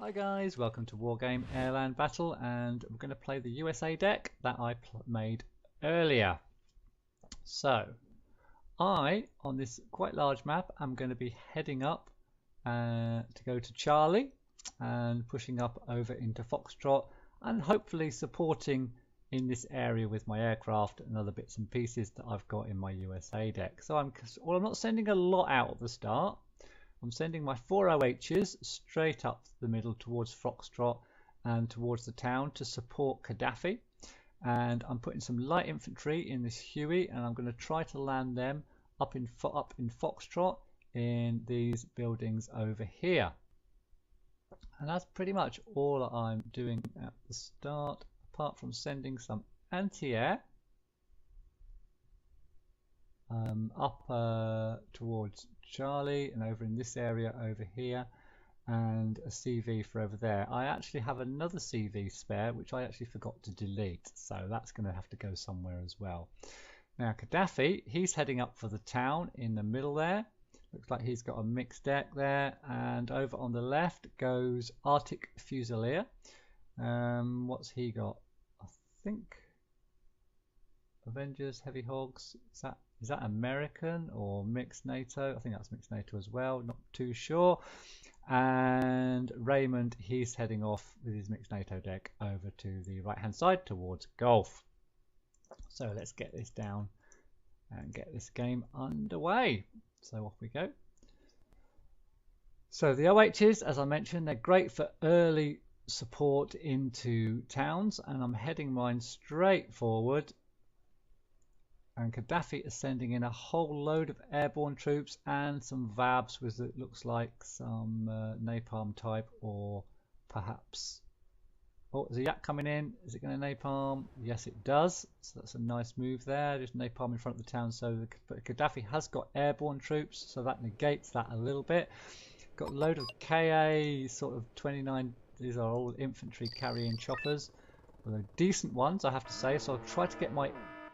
Hi guys, welcome to Wargame Airland Battle, and we're going to play the USA deck that I made earlier. So, on this quite large map, I'm going to be heading up to go to Charlie and pushing up over into Foxtrot and hopefully supporting in this area with my aircraft and other bits and pieces that I've got in my USA deck. So I'm not sending a lot out at the start. I'm sending my 4 OHs straight up the middle towards Foxtrot and towards the town to support Kadafi. And I'm putting some light infantry in this Huey, and I'm going to try to land them up in Foxtrot in these buildings over here. And that's pretty much all I'm doing at the start, apart from sending some anti-air up towards Charlie and over in this area over here, and a CV for over there. I actually have another CV spare which I actually forgot to delete, so that's going to have to go somewhere as well. Now Kadafi, he's heading up for the town in the middle there. Looks like he's got a mixed deck there, and over on the left goes Artic Fusilier. What's he got? I think Avengers Heavy Hogs. Is that American or mixed NATO? I think that's mixed NATO as well, not too sure. And RaymonD, he's heading off with his mixed NATO deck over to the right hand side towards Gulf. So let's get this down and get this game underway. So off we go. So the OHs, as I mentioned, they're great for early support into towns, and I'm heading mine straight forward. And Kadafi is sending in a whole load of airborne troops and some VABs with it looks like some napalm type, or perhaps... Oh, is a yak coming in? Is it going to napalm? Yes, it does. So that's a nice move there. Just napalm in front of the town. So Kadafi has got airborne troops, so that negates that a little bit. Got a load of KA, sort of 29. These are all infantry carrying choppers. Although decent ones, I have to say. So I'll try to get my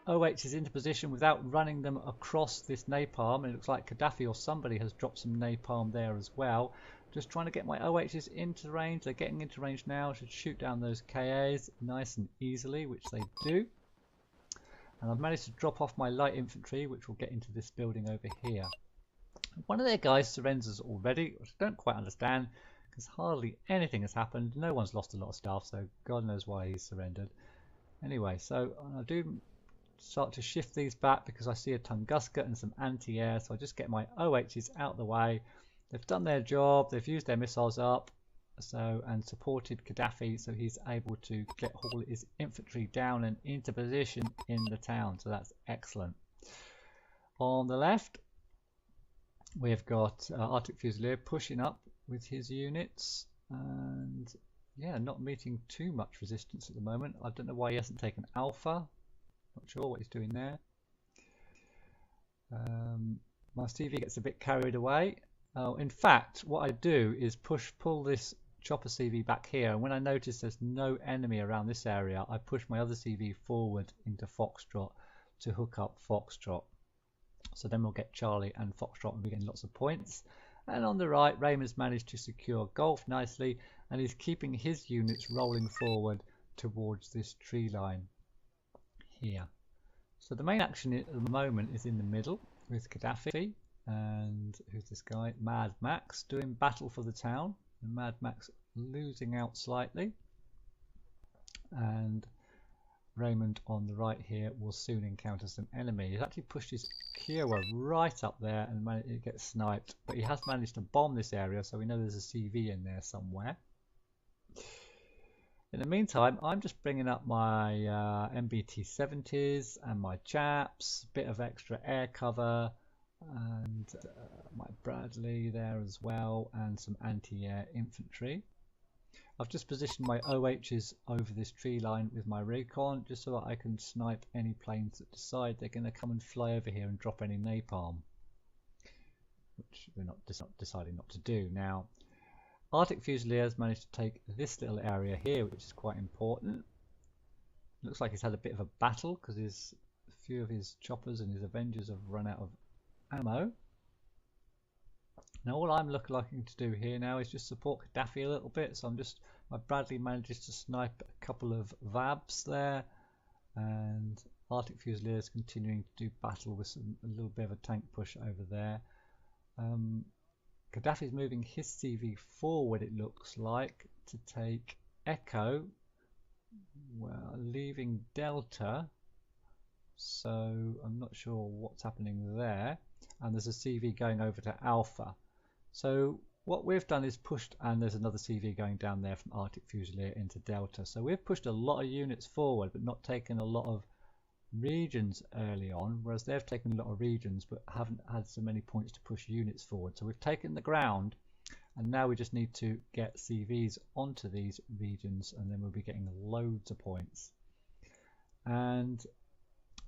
OHs into position without running them across this napalm. And it looks like Kadafi or somebody has dropped some napalm there as well. Just trying to get my OHs into range. They're getting into range now. I should shoot down those KAs nice and easily, which they do. And I've managed to drop off my light infantry, which will get into this building over here. One of their guys surrenders already, which I don't quite understand, because hardly anything has happened. No one's lost a lot of staff, so God knows why he's surrendered. Anyway, so I do start to shift these back because I see a Tunguska and some anti-air, so I just get my OHs out of the way. They've done their job, they've used their missiles up, and supported Kadafi, so he's able to get all his infantry down and into position in the town, so that's excellent. On the left, we've got Artic Fusilier pushing up with his units, and yeah, not meeting too much resistance at the moment. I don't know why he hasn't taken Alpha. Not sure what he's doing there. My CV gets a bit carried away. In fact, what I do is pull this chopper CV back here, and when I notice there's no enemy around this area, I push my other CV forward into Foxtrot to hook up Foxtrot. So then we'll get Charlie and Foxtrot and we're getting lots of points. And on the right, RaymonD's managed to secure Gulf nicely, and he's keeping his units rolling forward towards this tree line here. So the main action at the moment is in the middle with Kadafi and who's this guy? Mad Max doing battle for the town. And Mad Max losing out slightly. And RaymonD on the right here will soon encounter some enemy. He's actually pushed his Kiowa right up there and it gets sniped. But he has managed to bomb this area, so we know there's a CV in there somewhere. In the meantime, I'm just bringing up my MBT-70s and my chaps, bit of extra air cover, and my Bradley there as well, and some anti-air infantry. I've just positioned my OHs over this tree line with my recon, just so that I can snipe any planes that decide they're going to come and fly over here and drop any napalm, which we're not deciding not to do now. Artic Fusilier has managed to take this little area here, which is quite important. Looks like he's had a bit of a battle because a few of his choppers and his Avengers have run out of ammo. Now all I'm looking to do here now is just support Kadafi a little bit. So my Bradley manages to snipe a couple of VABs there, and Artic Fusilier is continuing to do battle with a little bit of a tank push over there. Kadafi is moving his CV forward, it looks like, to take Echo, well, leaving Delta, so I'm not sure what's happening there. And there's a CV going over to Alpha. So what we've done is pushed, and there's another CV going down there from Artic Fusilier into Delta. So we've pushed a lot of units forward, but not taken a lot of regions early on, whereas they've taken a lot of regions but haven't had so many points to push units forward. So we've taken the ground, and now we just need to get CVs onto these regions, and then we'll be getting loads of points. And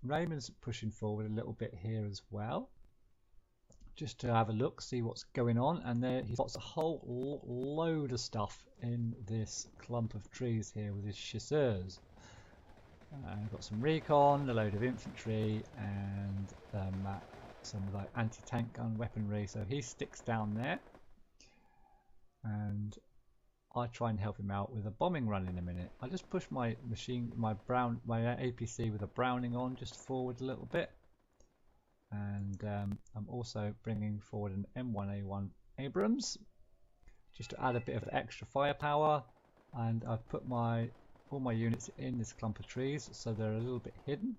RaymonD's pushing forward a little bit here as well, just to have a look, see what's going on. And there he spots a whole load of stuff in this clump of trees here with his chasseurs. Got some recon, a load of infantry, and some like anti-tank gun weaponry. So he sticks down there, and I try and help him out with a bombing run in a minute. I just push my APC with a Browning on just forward a little bit, and I'm also bringing forward an M1A1 Abrams just to add a bit of extra firepower. And I've put all my units in this clump of trees, so they're a little bit hidden,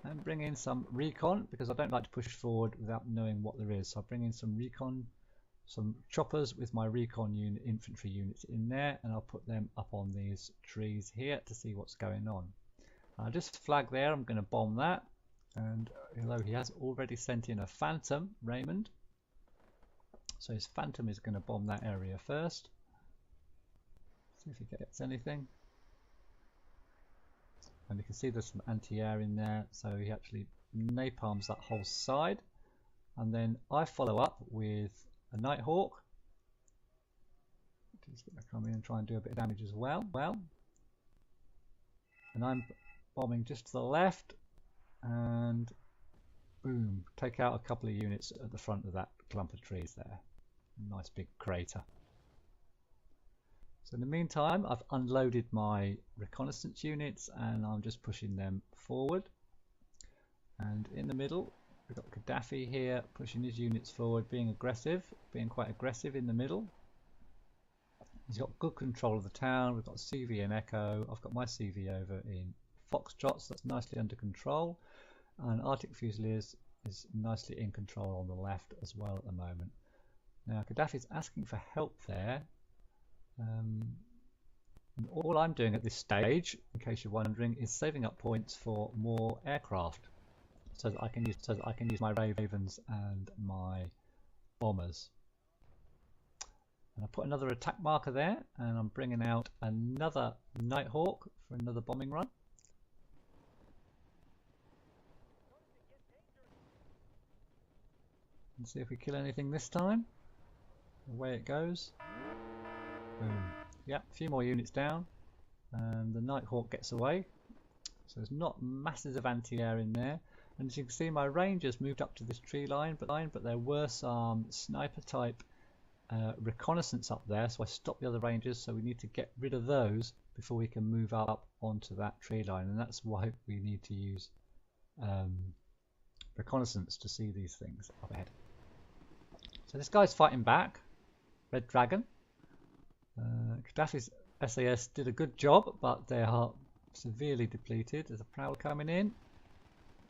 and bring in some recon because I don't like to push forward without knowing what there is. So I bring in some recon, some choppers with my recon infantry units in there, and I'll put them up on these trees here to see what's going on. I'll just flag there, I'm going to bomb that, and although he has already sent in a Phantom, RaymonD, so his Phantom is going to bomb that area first. See if he gets anything. And you can see there's some anti-air in there, so he actually napalms that whole side. And then I follow up with a Nighthawk. He's going to come in and try and do a bit of damage as well. And I'm bombing just to the left, and boom, take out a couple of units at the front of that clump of trees there. Nice big crater. So in the meantime, I've unloaded my reconnaissance units, and I'm just pushing them forward. And in the middle, we've got Kadafi here pushing his units forward, being quite aggressive in the middle. He's got good control of the town. We've got CV and Echo. I've got my CV over in Foxtrot, so that's nicely under control. And Artic Fusilier is nicely in control on the left as well at the moment. Now Kadafi's asking for help there. And all I'm doing at this stage, in case you're wondering, is saving up points for more aircraft, so that I can use my Ravens and my bombers. And I put another attack marker there, and I'm bringing out another Nighthawk for another bombing run. And see if we kill anything this time. Away it goes. Boom. Yep, a few more units down, and the Nighthawk gets away. So there's not masses of anti-air in there. And as you can see, my Rangers moved up to this tree line, but there were some sniper type reconnaissance up there, so I stopped the other Rangers. So we need to get rid of those before we can move up onto that tree line, and that's why we need to use reconnaissance to see these things up ahead. So this guy's fighting back, Red Dragon. Kadafi's SAS did a good job, but they are severely depleted. There's a Prowl coming in.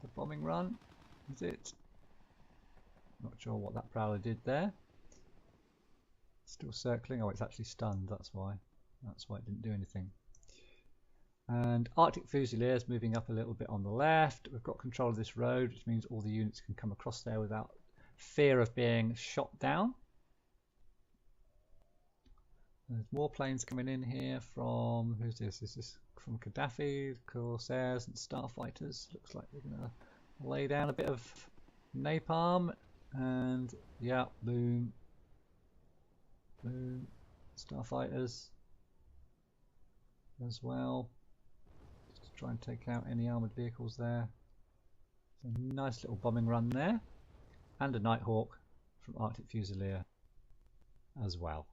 The bombing run, is it? Not sure what that Prowler did there. Still circling. Oh, it's actually stunned. That's why it didn't do anything. And Artic Fusilier is moving up a little bit on the left. We've got control of this road, which means all the units can come across there without fear of being shot down. There's more planes coming in here from, who's this? Is this from Kadafi, Corsairs and Starfighters? Looks like they're going to lay down a bit of napalm, and yeah, boom, boom, Starfighters as well. Just try and take out any armoured vehicles there. So nice little bombing run there, and a Nighthawk from Artic Fusilier as well.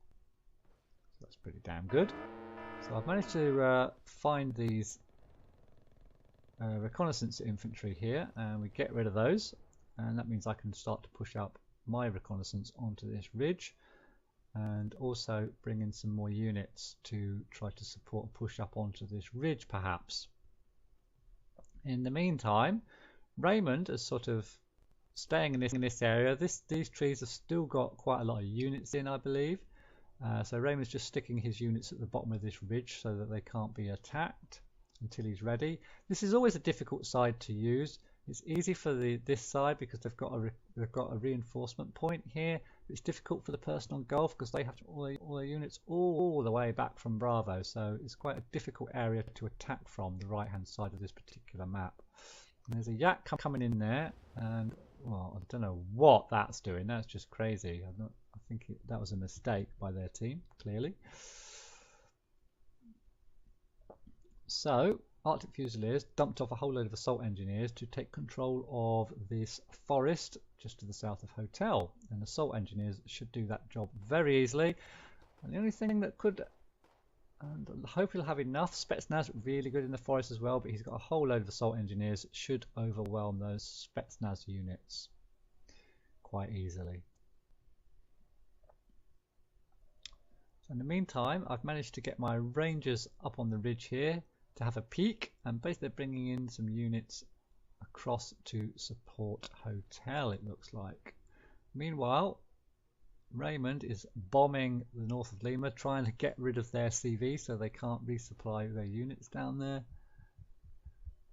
So that's pretty damn good. So I've managed to find these reconnaissance infantry here, and we get rid of those, and that means I can start to push up my reconnaissance onto this ridge, and also bring in some more units to try to support a push up onto this ridge perhaps. In the meantime, RaymonD is sort of staying in this area. These trees have still got quite a lot of units in, I believe. So RaymonD's just sticking his units at the bottom of this ridge so that they can't be attacked until he's ready. This is always a difficult side to use. It's easy for this side because they've got a reinforcement point here. It's difficult for the person on Golf because they have to all their units all the way back from Bravo. So it's quite a difficult area to attack from, the right hand side of this particular map. And there's a yak coming in there, and well, I don't know what that's doing. That's just crazy. I think that was a mistake by their team, clearly. So Arctic Fusiliers dumped off a whole load of assault engineers to take control of this forest just to the south of Hotel, and assault engineers should do that job very easily. And the only thing that could, and I hope he'll have enough, Spetsnaz really good in the forest as well, but he's got a whole load of assault engineers, should overwhelm those Spetsnaz units quite easily. So in the meantime, I've managed to get my rangers up on the ridge here to have a peek, and basically bringing in some units across to support Hotel, it looks like. Meanwhile, RaymonD is bombing the north of Lima, trying to get rid of their CV so they can't resupply their units down there.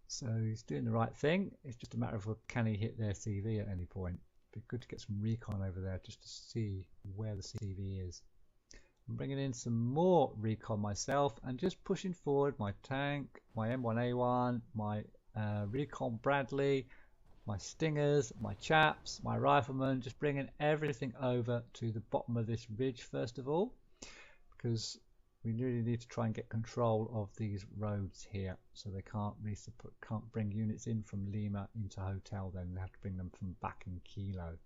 So he's doing the right thing. It's just a matter of can he hit their CV at any point. It'd be good to get some recon over there just to see where the CV is. I'm bringing in some more recon myself and just pushing forward my tank, my M1A1, my recon Bradley, my stingers, my chaps, my riflemen, just bringing everything over to the bottom of this ridge first of all, because we really need to try and get control of these roads here so they can't bring units in from Lima into Hotel, then they have to bring them from back in Kilo.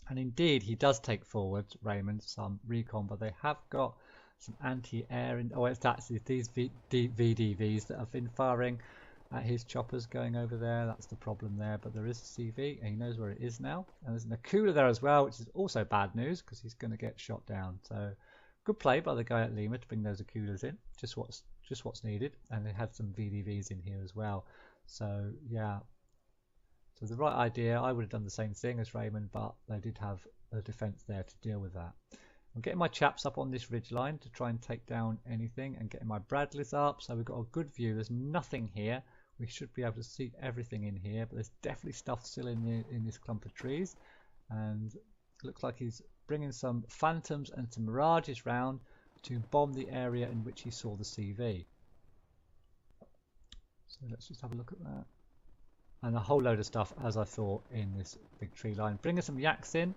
And indeed, he does take forward, RaymonD, some recon, but they have got some anti-air. Oh, it's actually these VDVs that have been firing at his choppers going over there. That's the problem there. But there is a CV, and he knows where it is now. And there's an Akula there as well, which is also bad news because he's going to get shot down. So good play by the guy at Lima to bring those Akulas in. Just what's needed. And they had some VDVs in here as well. So yeah. So the right idea, I would have done the same thing as RaymonD, but they did have a defence there to deal with that. I'm getting my chaps up on this ridge line to try and take down anything, and getting my Bradleys up, so we've got a good view. There's nothing here. We should be able to see everything in here, but there's definitely stuff still in this clump of trees. And it looks like he's bringing some Phantoms and some Mirages round to bomb the area in which he saw the CV. So let's just have a look at that. And a whole load of stuff, as I thought, in this big tree line. Bringing some yaks in.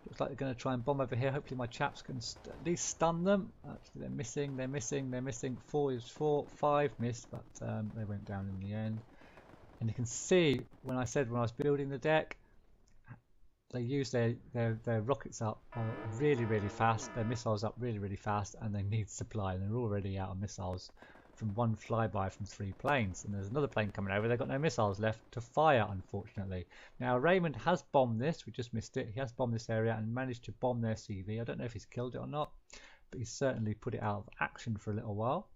Looks like they're going to try and bomb over here. Hopefully my chaps can at least stun them. Actually, they're missing. 5 missed, but they went down in the end. And you can see, when I was building the deck, they use their rockets up really, really fast. Their missiles up really, really fast, and they need supply. And they're already out of missiles from one flyby from 3 planes, and there's another plane coming over. They've got no missiles left to fire, unfortunately. Now RaymonD has bombed this, we just missed it. He has bombed this area and managed to bomb their CV. I don't know if he's killed it or not, but he's certainly put it out of action for a little while.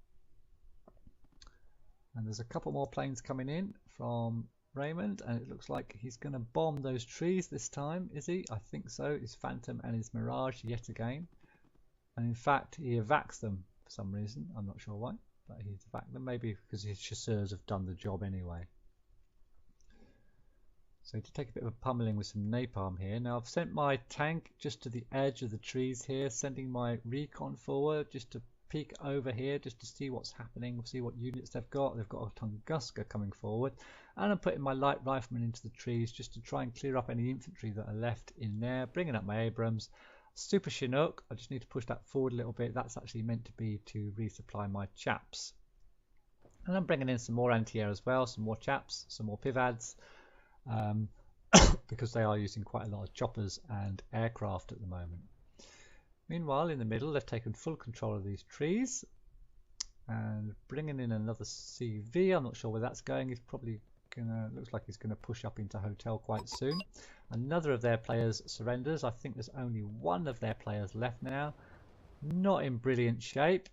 And there's a couple more planes coming in from RaymonD, and it looks like he's going to bomb those trees this time, is he? I think so. His Phantom and his Mirage yet again, and in fact he evacs them for some reason. I'm not sure why. But he's back them, maybe because his chasseurs have done the job anyway. So to take a bit of a pummeling with some napalm here. Now I've sent my tank just to the edge of the trees here, sending my recon forward just to peek over here, just to see what's happening, see what units they've got. They've got a Tunguska coming forward, and I'm putting my light riflemen into the trees just to try and clear up any infantry that are left in there, bringing up my Abrams. Super Chinook, I just need to push that forward a little bit. That's actually meant to be to resupply my chaps. And I'm bringing in some more anti-air as well, some more chaps, some more pivads, because they are using quite a lot of choppers and aircraft at the moment. Meanwhile, in the middle, they've taken full control of these trees and bringing in another CV. I'm not sure where that's going. He's probably gonna, looks like he's gonna push up into hotel quite soon. Another of their players surrenders. I think there's only one of their players left now. Not in brilliant shape.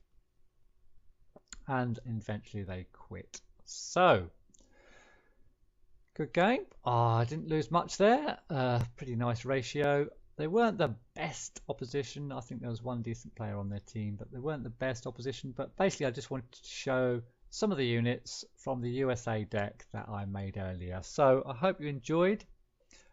And eventually they quit. So, good game. I didn't lose much there. Pretty nice ratio. They weren't the best opposition. I think there was one decent player on their team, but they weren't the best opposition. But basically, I just wanted to show some of the units from the USA deck that I made earlier. So I hope you enjoyed.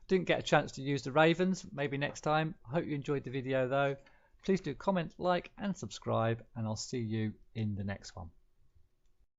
Didn't get a chance to use the Ravens. Maybe next time. I hope you enjoyed the video though. Please do comment, like and subscribe, and I'll see you in the next one.